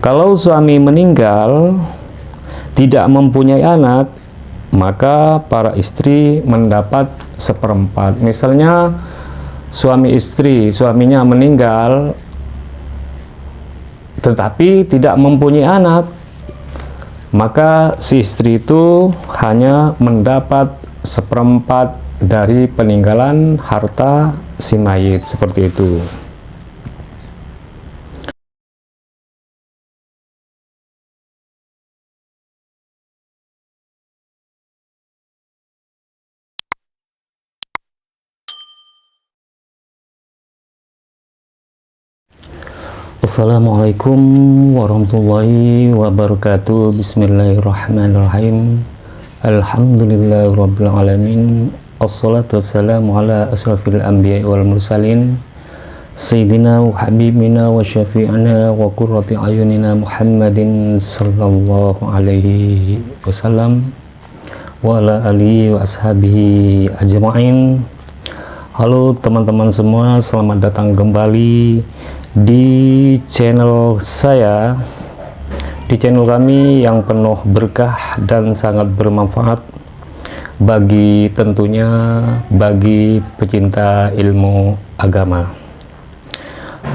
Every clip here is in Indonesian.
Kalau suami meninggal tidak mempunyai anak, maka para istri mendapat seperempat. Misalnya suaminya meninggal tetapi tidak mempunyai anak, maka si istri itu hanya mendapat seperempat dari peninggalan harta si mayit, seperti itu. Assalamualaikum warahmatullahi wabarakatuh. Bismillahirrahmanirrahim. Alhamdulillahirabbil alamin. Assalatu wassalamu ala asrafil anbiya'i wal mursalin sayyidina wa habibina wa syafi'ina wa qurrati ayunina Muhammadin sallallahu alaihi wasallam wa ala alihi wa ashabihi ajma'in. Halo teman-teman semua, selamat datang kembali di channel saya, di channel kami yang penuh berkah dan sangat bermanfaat bagi bagi pecinta ilmu agama.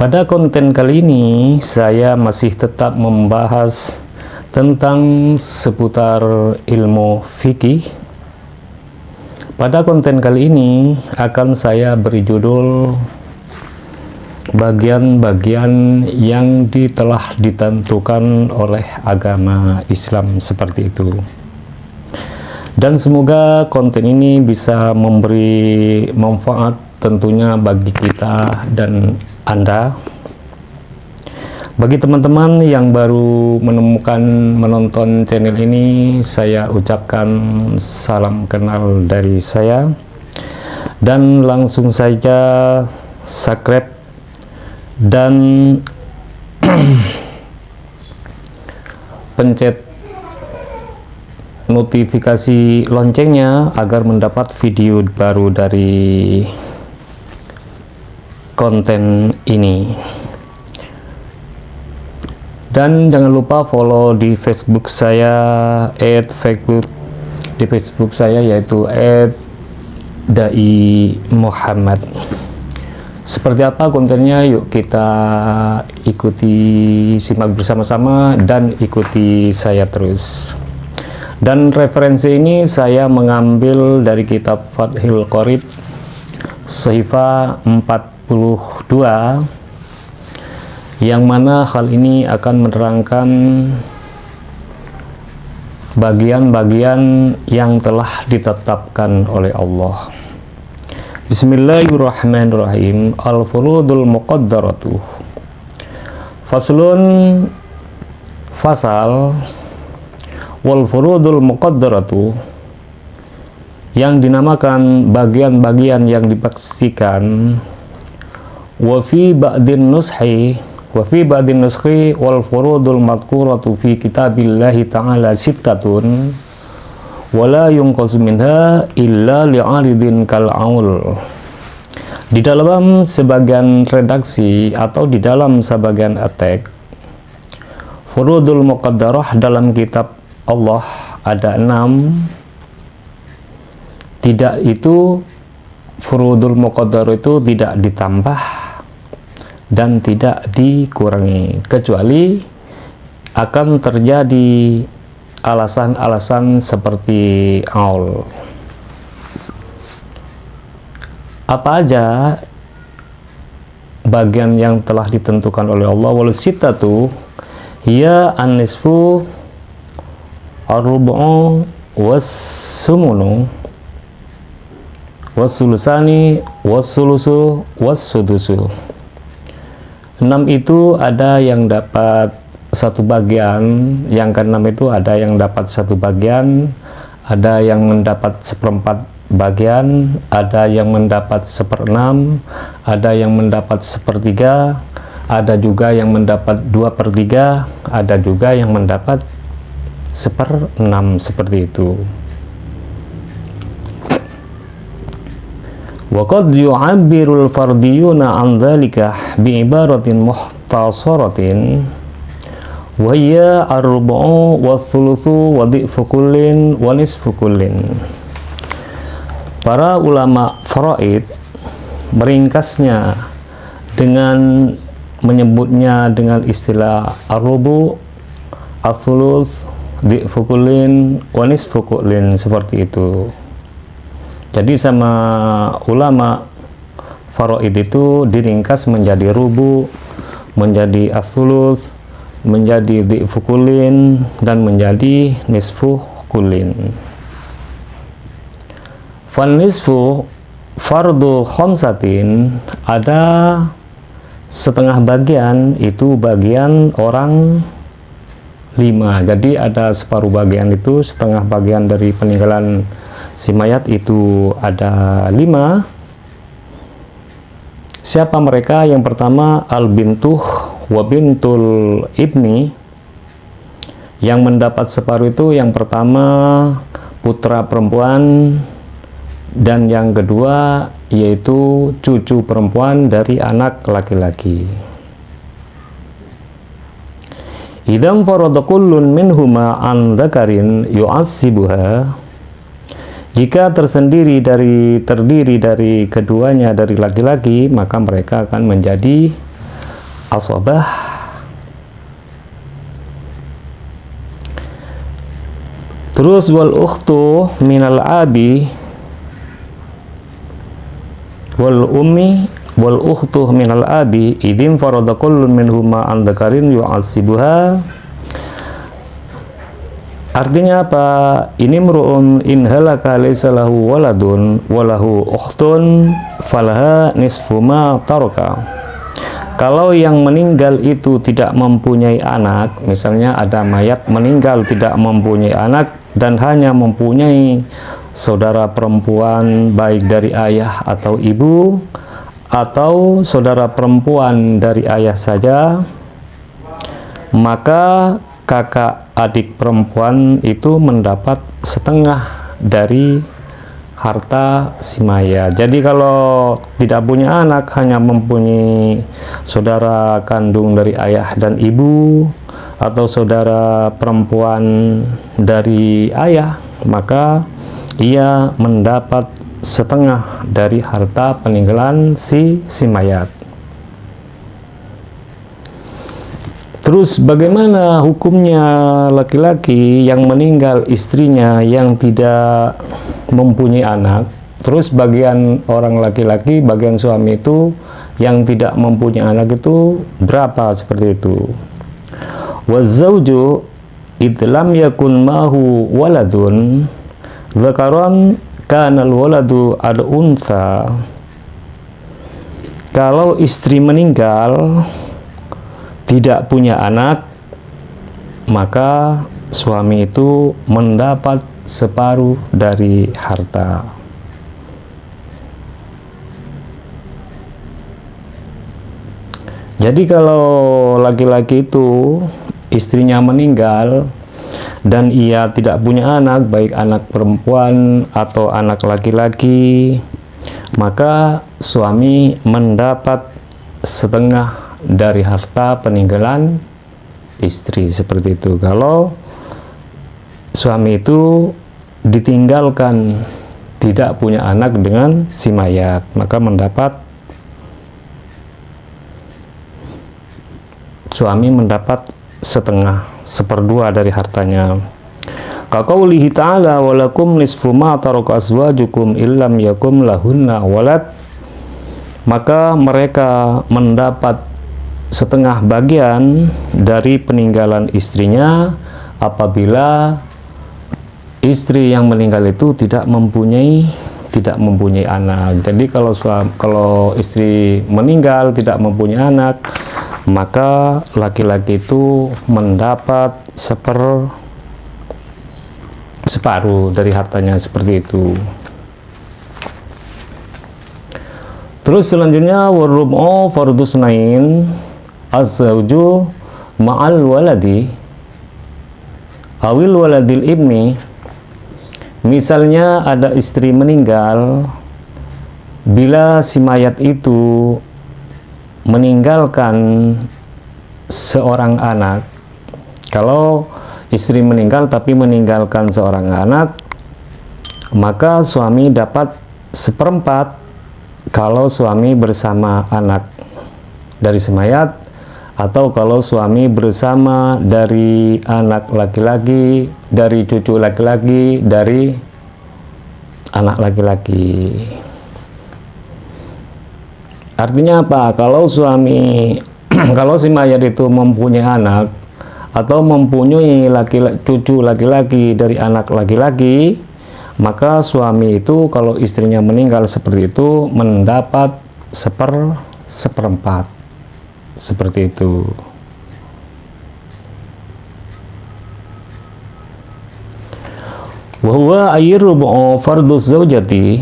Pada konten kali ini saya masih tetap membahas tentang seputar ilmu fikih. Pada konten kali ini akan saya beri judul bagian-bagian yang telah ditentukan oleh agama Islam, seperti itu. Dan semoga konten ini bisa memberi manfaat tentunya bagi kita dan Anda. Bagi teman-teman yang baru menonton channel ini, saya ucapkan salam kenal dari saya, dan langsung saja subscribe dan pencet notifikasi loncengnya agar mendapat video baru dari konten ini. Dan jangan lupa follow di Facebook saya, di Facebook saya yaitu @dai Muhammad. Seperti apa kontennya? Yuk kita simak bersama-sama dan ikuti saya terus. Dan referensi ini saya mengambil dari kitab Fathul Qorib Shifah 42, yang mana hal ini akan menerangkan bagian-bagian yang telah ditetapkan oleh Allah. Bismillahirrahmanirrahim. Al-furudul muqaddaratu. Faslun, fasal. Wal furudul muqaddaratu, yang dinamakan bagian-bagian yang dipastikan. Wa fi ba'din nuskhi wal furudul madhkuratu fi kitabillahi ta'ala sittatun wala yunqasu minha illa li'aridin kal'aul. Di dalam sebagian redaksi atau di dalam sebagian atek, furudul muqaddarah dalam kitab Allah ada 6. Tidak itu, furudul muqaddarah itu tidak ditambah dan tidak dikurangi, kecuali akan terjadi alasan-alasan seperti aul. Apa aja bagian yang telah ditentukan oleh Allah? Wal sittatu hiya an-nisfu ar-rubu'u was-sumunu was-sulusani was-sulusu was-sudusu. 6 itu ada yang dapat satu bagian, yang ke-6 itu ada yang dapat satu bagian, ada yang mendapat seperempat bagian, ada yang mendapat 1/6, ada yang mendapat 1/3, ada juga yang mendapat 2/3, ada juga yang mendapat 1/6, seperti itu. Wa qad yu'abbirul fardiyuna an dzalika bi ibaratin muhtasaratin Wahya ar-rubu'u wa thuluthu wa dhi'fu kullin wa nisfu kullin. Para ulama faraid meringkasnya dengan menyebutnya dengan istilah ar-rubu', al-thuluth, dhi'fu kullin, wa nisfu kullin, seperti itu. Jadi sama ulama faraid itu diringkas menjadi rubu', menjadi al-thuluth, menjadi dhi'fu kullin, dan menjadi nisfu kullin. Fan nisfu fardu khamsatin, ada setengah bagian, itu bagian orang 5. Jadi ada separuh bagian, itu setengah bagian dari peninggalan si mayat itu ada 5. Siapa mereka? Yang pertama al-bintuh wa bintul ibni. Yang mendapat separuh itu yang pertama putra perempuan, dan yang kedua yaitu cucu perempuan dari anak laki-laki. Idam farada kullun minhuma an dzakarin yu'assibuha, jika terdiri dari keduanya dari laki-laki, maka mereka akan menjadi asabah. Terus wal ukhtu minal abi wal ummi wal ukhtu minal abi idim farada kullun minhuma an dzakarin yu'assibuha. Artinya apa? Ini mru'un in halaka laysa lahu waladun walahu ukhtun falaha nisfu ma taraka. Kalau yang meninggal itu tidak mempunyai anak, misalnya ada mayat meninggal tidak mempunyai anak dan hanya mempunyai saudara perempuan baik dari ayah atau ibu, atau saudara perempuan dari ayah saja, maka kakak adik perempuan itu mendapat setengah dari harta si mayat. Jadi kalau tidak punya anak, hanya mempunyai saudara kandung dari ayah dan ibu, atau saudara perempuan dari ayah, maka ia mendapat setengah dari harta peninggalan si mayat. Terus bagaimana hukumnya laki-laki yang meninggal istrinya yang tidak mempunyai anak? Terus bagian orang laki-laki, bagian suami itu yang tidak mempunyai anak itu berapa? Seperti itu. Wazauju idlam yakun mahu waladun dzakaron kanal waladu ad unsa. Kalau istri meninggal tidak punya anak, maka suami itu mendapat separuh dari harta. Jadi kalau laki-laki itu istrinya meninggal dan ia tidak punya anak, baik anak perempuan atau anak laki-laki, maka suami mendapat setengah dari harta peninggalan istri, seperti itu. Kalau suami itu ditinggalkan tidak punya anak dengan si mayat, maka suami mendapat setengah, seperdua dari hartanya. Kaqaulihi ta'ala walakum nisfu ma taraka azwajukum illam yakum lahunna walad. Maka mereka mendapat setengah bagian dari peninggalan istrinya apabila istri yang meninggal itu tidak mempunyai anak. Jadi kalau istri meninggal tidak mempunyai anak, maka laki-laki itu mendapat separuh dari hartanya, seperti itu. Terus selanjutnya warub'u fardhu sunain az-zawju ma'al waladi awil waladil ibni. Misalnya ada istri meninggal, bila si mayat itu meninggalkan seorang anak, Kalau istri meninggal tapi meninggalkan seorang anak, maka suami dapat seperempat kalau suami bersama anak dari si mayat, atau kalau suami bersama dari anak laki-laki, dari cucu laki-laki, dari anak laki-laki. Artinya apa? Kalau suami kalau si mayat itu mempunyai anak atau mempunyai cucu laki-laki dari anak laki-laki, maka suami itu kalau istrinya meninggal seperti itu mendapat seperempat seperti itu. Wa huwa ayrubu farduz zawjati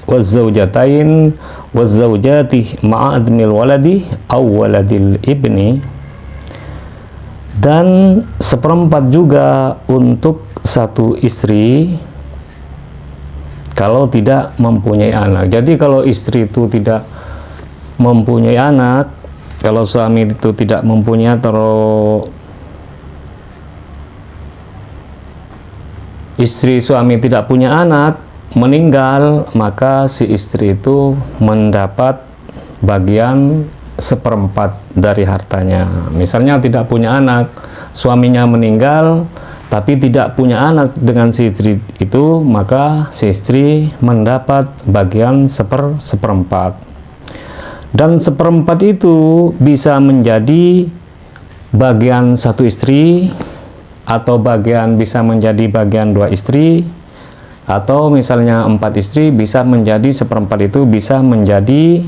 waz zawjatain waz zawjati ma'a admil waladi aw waladil ibni, dan seperempat juga untuk satu istri kalau tidak mempunyai anak. Jadi kalau istri itu tidak mempunyai anak, kalau suami itu tidak mempunyai atau istri suami tidak punya anak, meninggal, maka si istri itu mendapat bagian seperempat dari hartanya. Misalnya tidak punya anak, suaminya meninggal tapi tidak punya anak dengan si istri itu, maka si istri mendapat bagian seperempat. Dan seperempat itu bisa menjadi bagian satu istri, atau bisa menjadi bagian dua istri, atau misalnya 4 istri bisa menjadi seperempat itu bisa menjadi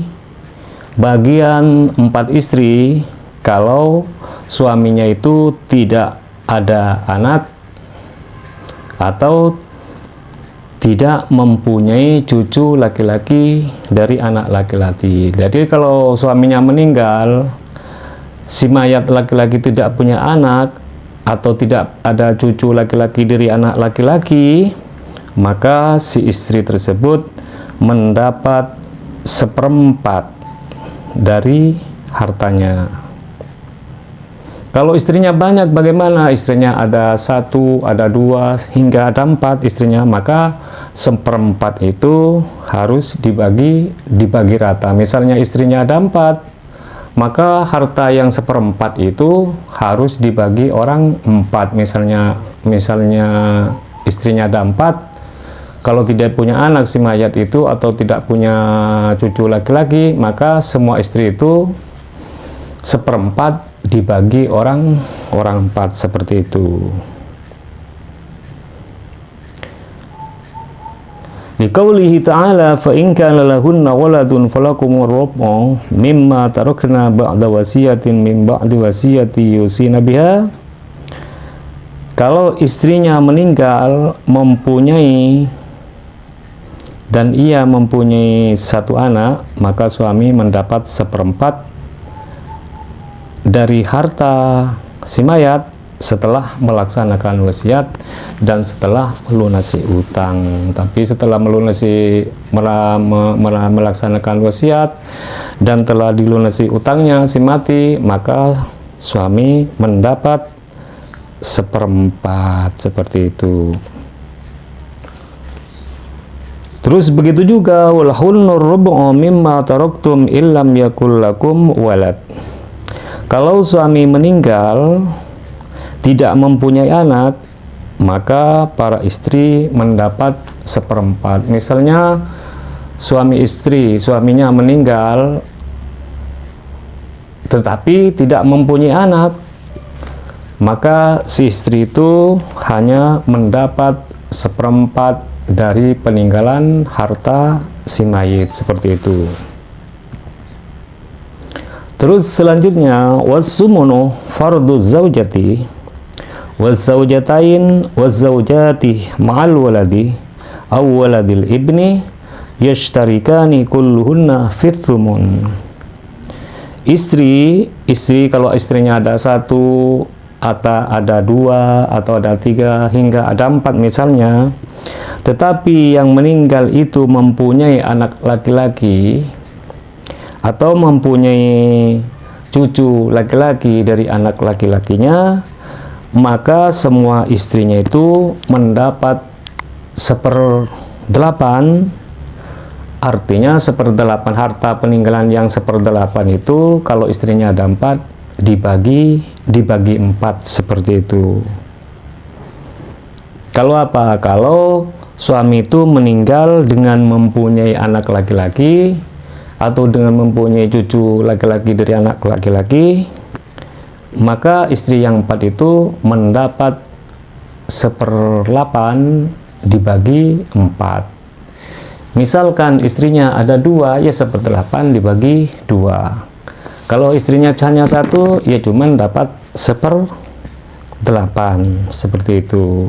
bagian 4 istri kalau suaminya itu tidak ada anak atau tidak mempunyai cucu laki-laki dari anak laki-laki. Jadi kalau suaminya meninggal, si mayat laki-laki tidak punya anak atau tidak ada cucu laki-laki dari anak laki-laki, maka si istri tersebut mendapat seperempat dari hartanya. Kalau istrinya banyak, bagaimana? Istrinya ada 1, ada 2, hingga ada 4 istrinya, maka seperempat itu harus dibagi rata. Misalnya istrinya ada 4, maka harta yang seperempat itu harus dibagi orang 4. Misalnya istrinya ada 4, kalau tidak punya anak si mayat itu atau tidak punya cucu laki-laki, maka semua istri itu seperempat dibagi orang 4 seperti itu. Liqaulihi ta'ala fa in kana lahunna waladun falakumur rubu mimma tarakna ba'da wasiyatin min ba'di wasiyati yusina biha. Kalau istrinya meninggal dan ia mempunyai 1 anak, maka suami mendapat seperempat dari harta si mayat setelah melaksanakan wasiat dan setelah melunasi utang. Tapi setelah melaksanakan wasiat dan telah dilunasi utangnya si mati, maka suami mendapat seperempat seperti itu. Terus begitu juga walahunur rubu'u mimma taraktum illam yakul lakum walad. Kalau suami meninggal tidak mempunyai anak, maka para istri mendapat seperempat. Misalnya suaminya meninggal tetapi tidak mempunyai anak, maka si istri itu hanya mendapat seperempat dari peninggalan harta si mayit seperti itu. Terus selanjutnya wasumunu farduz zaujati waz zaujatain waz zaujati ma'al waladi aw waladil ibni yashtarikani kulluhunna fith thumun. Istri kalau istrinya ada 1 atau ada 2 atau ada 3 hingga ada 4 misalnya, tetapi yang meninggal itu mempunyai anak laki-laki atau mempunyai cucu laki-laki dari anak laki-lakinya, maka semua istrinya itu mendapat 1/8. Artinya 1/8 harta peninggalan yang 1/8 itu kalau istrinya ada 4 dibagi 4 seperti itu. Kalau apa? Kalau suami itu meninggal dengan mempunyai anak laki-laki atau dengan mempunyai cucu laki-laki dari anak laki-laki, maka istri yang 4 itu mendapat 1/8 dibagi 4. Misalkan istrinya ada 2, ya 1/8 dibagi 2. Kalau istrinya hanya 1, ya cuman dapat 1/8 seperti itu.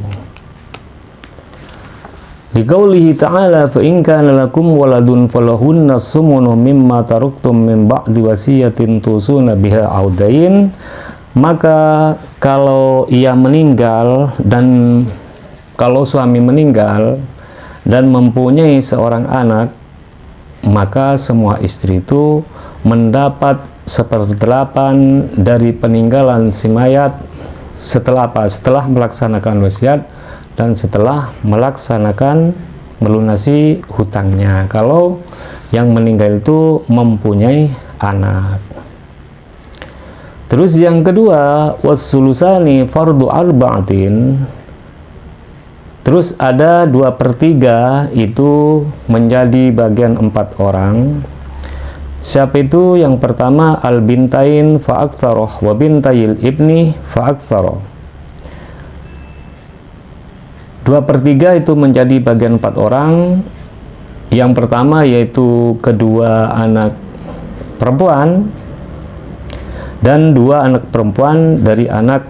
Di qaulihi ta'ala, fa in kana lakum waladun falahunna sumunu mimma taraktum min ba'di wasiyatin tusuna biha audain. Maka kalau ia meninggal, dan kalau suami meninggal dan mempunyai seorang anak, maka semua istri itu mendapat 1/8 dari peninggalan si mayat setelah apa? Setelah melaksanakan wasiat dan setelah melaksanakan melunasi hutangnya. Kalau yang meninggal itu mempunyai anak. Terus yang kedua, wassulusani fardu arba'atin. Terus ada 2/3 itu menjadi bagian 4 orang. Siapa itu? Yang pertama al-bintain fa'aktsaroh wa bintayil ibni fa'aktsaroh. 2/3 itu menjadi bagian 4 orang. Yang pertama yaitu kedua anak perempuan dan 2 anak perempuan dari anak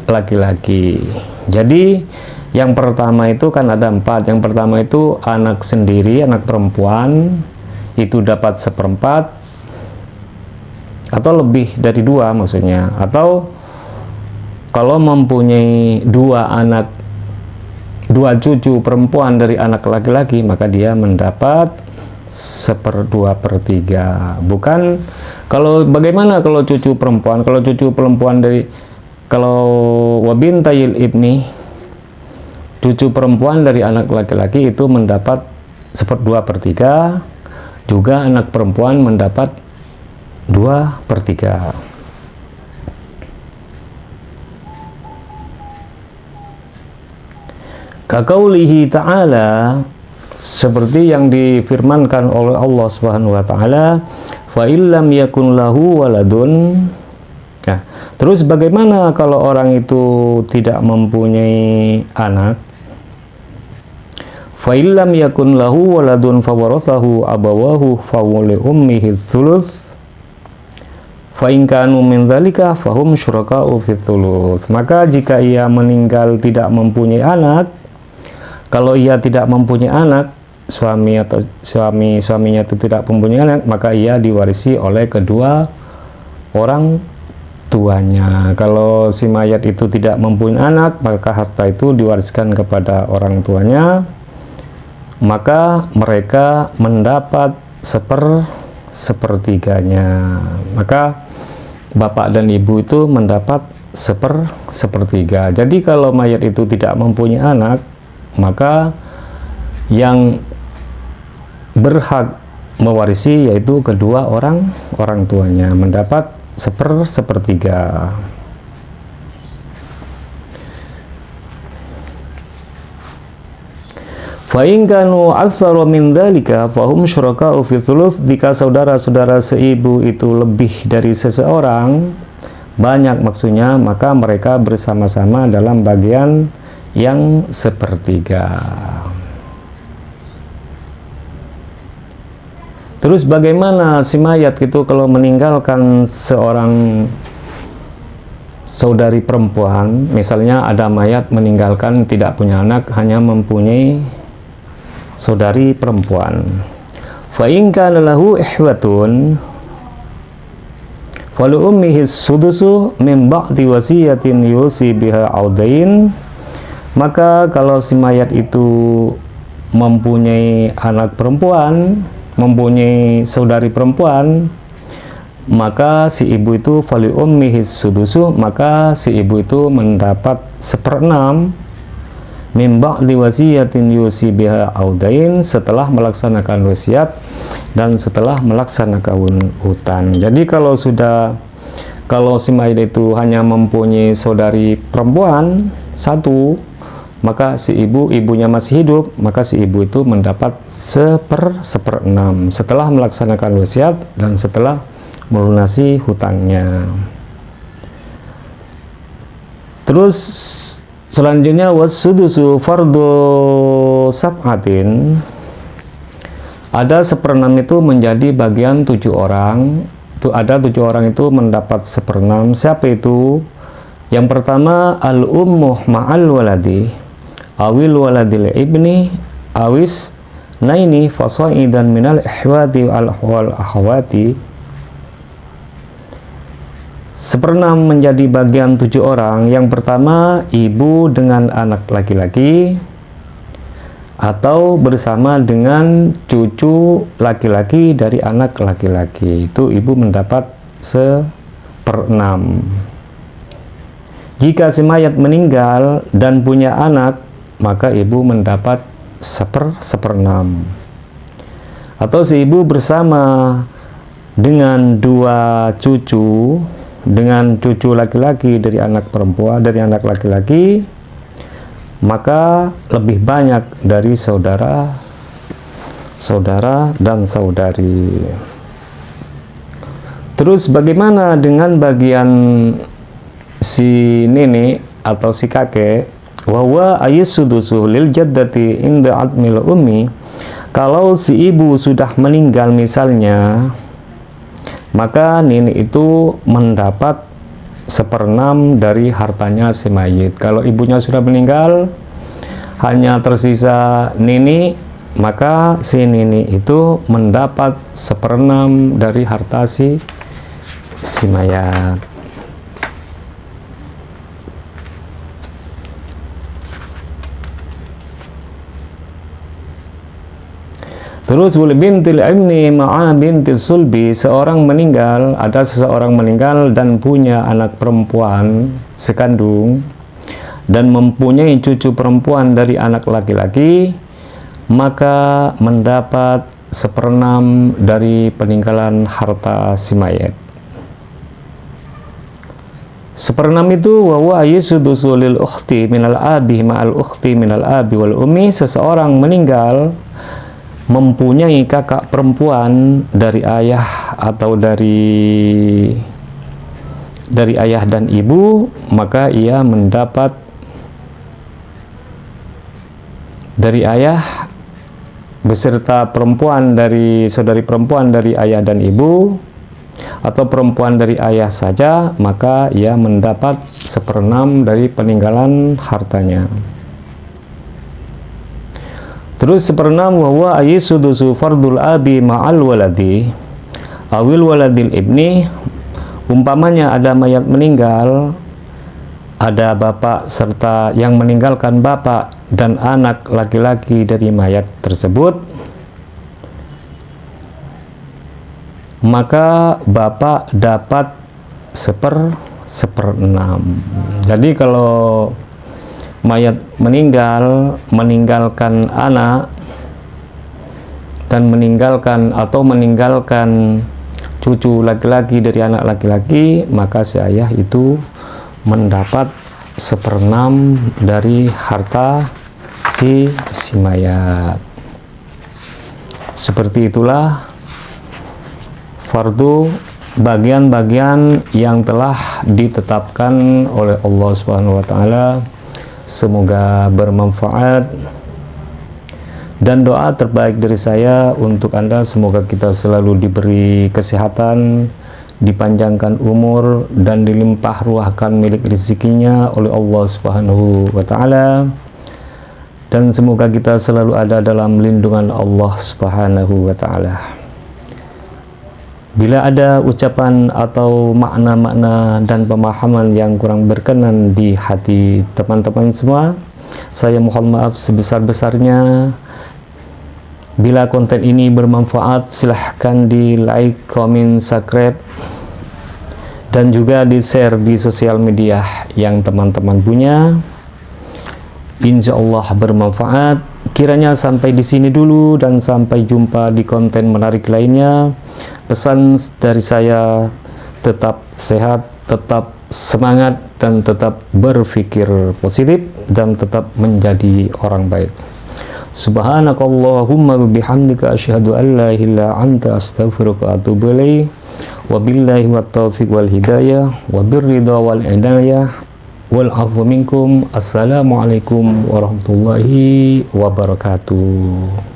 laki-laki. Jadi yang pertama itu kan ada 4. Yang pertama itu anak sendiri, anak perempuan, itu dapat 1/4 atau lebih dari 2 maksudnya. Atau kalau mempunyai 2 cucu perempuan dari anak laki-laki, maka dia mendapat 1/2/3. Bukan kalau bagaimana kalau cucu perempuan? Kalau cucu perempuan dari, kalau wabintayil ibni, cucu perempuan dari anak laki-laki itu mendapat 1/2/3, juga anak perempuan mendapat 2/3. Kaqaulihi ta'ala, seperti yang difirmankan oleh Allah Subhanahu wa taala, fa illam yakun lahu waladun. Nah, terus bagaimana kalau orang itu tidak mempunyai anak? Fa illam yakun lahu waladun fawarathahu abawahu fa li ummihi thuluts fa in kanu min dzalika fahum syuraka'u fi thuluts. Maka jika ia meninggal tidak mempunyai anak, kalau ia tidak mempunyai anak, suaminya itu tidak mempunyai anak, maka ia diwarisi oleh kedua orang tuanya. Kalau si mayat itu tidak mempunyai anak, maka harta itu diwariskan kepada orang tuanya, maka mereka mendapat 1/3. Maka bapak dan ibu itu mendapat 1/3. Jadi kalau mayat itu tidak mempunyai anak, maka yang berhak mewarisi yaitu kedua orang tuanya, mendapat 1/3. Fa in kanu aktsara min dzalika fahum syuraka'u fi thuluts. Jika saudara-saudara seibu itu lebih dari seseorang, banyak maksudnya, maka mereka bersama-sama dalam bagian yang 1/3. Terus bagaimana si mayat itu kalau meninggalkan seorang saudari perempuan? Misalnya ada mayat meninggalkan tidak punya anak, hanya mempunyai saudari perempuan. Fa in kana lahu ihwatun falu ummihi sudusu min ba'di wasiyatin yusi biha audain. Maka kalau si mayat itu mempunyai anak perempuan, mempunyai saudari perempuan, maka si ibu itu fali ummihi sudusu, maka si ibu itu mendapat 1/6 min ba'di wasiyatin yusi biha audain, setelah melaksanakan wasiat dan setelah melaksanakan hutang. Jadi kalau si mayit itu hanya mempunyai saudari perempuan 1, maka si ibunya masih hidup, maka si ibu itu mendapat 1/6 setelah melaksanakan wasiat dan setelah melunasi hutangnya. Terus selanjutnya wasudusu fardu sab'atin, ada 1/6 itu menjadi bagian 7 orang. Itu ada 7 orang itu mendapat 1/6. Siapa itu? Yang pertama al-ummu ma'al waladi awil waladil ibni awis naini fasaidan minal ihwati wal ahwati. 1/6 menjadi bagian 7 orang. Yang pertama ibu dengan anak laki-laki atau bersama dengan cucu laki-laki dari anak laki-laki, itu ibu mendapat 1/6. Jika si mayat meninggal dan punya anak, maka ibu mendapat 1/6. Atau si ibu bersama dengan 2 cucu, dengan cucu laki-laki dari anak perempuan, dari anak laki-laki, maka lebih banyak dari saudara dan saudari. Terus bagaimana dengan bagian si nenek atau si kakek? Wa ayyisudusu lil jaddati inda admil ummi. Kalau si ibu sudah meninggal misalnya, maka nenek itu mendapat 1/6 dari hartanya si mayit. Kalau ibunya sudah meninggal, hanya tersisa nenek, maka si nenek itu mendapat 1/6 dari harta si mayat. Terus wal bintil ibni ma'a bintil sulbi, seseorang meninggal dan punya anak perempuan sekandung dan mempunyai cucu perempuan dari anak laki-laki, maka mendapat 1/6 dari peninggalan harta si mayat. 1/6 itu wa huwa yasudusu lil ukhti minal abi ma'al ukhti minal abi wal ummi. Seseorang meninggal mempunyai kakak perempuan dari ayah atau dari ayah dan ibu, maka ia mendapat dari ayah beserta perempuan dari saudari perempuan dari ayah dan ibu, atau perempuan dari ayah saja, maka ia mendapat 1/6 dari peninggalan hartanya. Terus 1/6 wa huwa ayyisudusu fardul abi ma'al waladi awil waladil ibni. Umpamanya ada mayat meninggal, ada bapak serta yang meninggalkan bapak dan anak laki-laki dari mayat tersebut, maka bapak dapat 1/6. Jadi kalau mayat meninggalkan anak dan meninggalkan cucu laki-laki dari anak laki-laki, maka si ayah itu mendapat 1/6 dari harta si mayat. Seperti itulah fardu, bagian-bagian yang telah ditetapkan oleh Allah Subhanahu wa taala. Semoga bermanfaat, dan doa terbaik dari saya untuk Anda, semoga kita selalu diberi kesehatan, dipanjangkan umur, dan dilimpah ruahkan milik rezekinya oleh Allah Subhanahu wa taala, dan semoga kita selalu ada dalam lindungan Allah Subhanahu wa taala. Bila ada ucapan atau makna-makna dan pemahaman yang kurang berkenan di hati teman-teman semua, saya mohon maaf sebesar-besarnya. Bila konten ini bermanfaat, silahkan di like, comment, subscribe, dan juga di-share di sosial media yang teman-teman punya. Insya Allah bermanfaat. Kiranya sampai di sini dulu, dan sampai jumpa di konten menarik lainnya. Pesan dari saya, tetap sehat, tetap semangat, dan tetap berpikir positif, dan tetap menjadi orang baik. Subhanakallahumma bihamdika asyhadu an la ilaha illa anta astaghfiruka wa atubu ilaik. Wabillahi wat taufiq wal hidayah, wabirridha wal inayah, wal afwu minkum. Assalamualaikum warahmatullahi wabarakatuh.